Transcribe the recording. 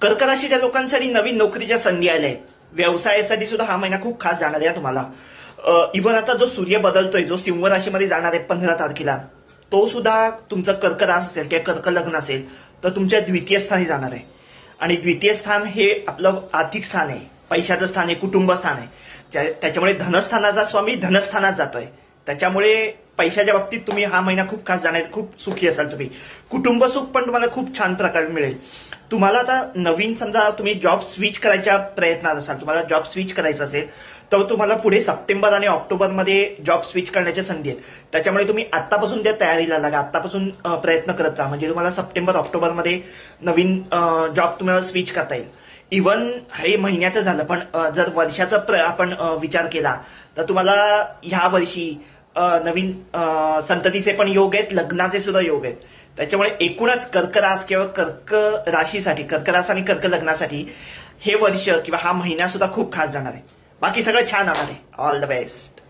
कर्क राशीच्या लोकांसाठी नवीन नोकरीच्या संधी आल्या आहेत. व्यवसायासाठी सुद्धा हा महिना खूप खास जाणार आहे तुम्हाला. इव्हन आता जो सूर्य बदलतोय, जो सिंह राशीमध्ये जाणार आहे 15 तारखेला, तो सुद्धा तुमचं कर्क रास असेल किंवा कर्क लग्न असेल तर तुमच्या द्वितीय स्थानी जाणार आहे. आणि द्वितीय स्थान हे आपलं आर्थिक स्थान आहे, पैशाचं स्थान आहे, कुटुंब स्थान आहे. त्याच्यामुळे धनस्थानाचा स्वामी धनस्थानात जातोय. त्याच्यामुळे पैशाच्या बाबतीत तुम्ही हा महिना खूप खास जाणार, खूप सुखी असाल तुम्ही. कुटुंब सुख पण तुम्हाला खूप छान प्रकारे मिळेल. तुम्हाला आता नवीन समजा तुम्ही जॉब स्विच करायच्या प्रयत्नात असाल, तुम्हाला जॉब स्विच करायचा असेल तर तुम्हाला पुढे सप्टेंबर आणि ऑक्टोबरमध्ये जॉब स्विच करण्याच्या संधी आहेत. त्याच्यामुळे तुम्ही आत्तापासून त्या तयारीला लागा, आत्तापासून प्रयत्न करत राहा. म्हणजे तुम्हाला सप्टेंबर ऑक्टोबरमध्ये नवीन जॉब तुम्हाला स्विच करता येईल. इव्हन हे महिन्याचं झालं, पण जर वर्षाचा आपण विचार केला तर तुम्हाला ह्या वर्षी नवीन संततीचे पण योग आहेत, लग्नाचे सुद्धा योग आहेत. त्याच्यामुळे एकूणच कर्क रास किंवा कर्क राशीसाठी, कर्क रास आणि कर्क लग्नासाठी हे वर्ष किंवा हा महिना सुद्धा खूप खास जाणार आहे. बाकी सगळं छान होणार आहे. All the best.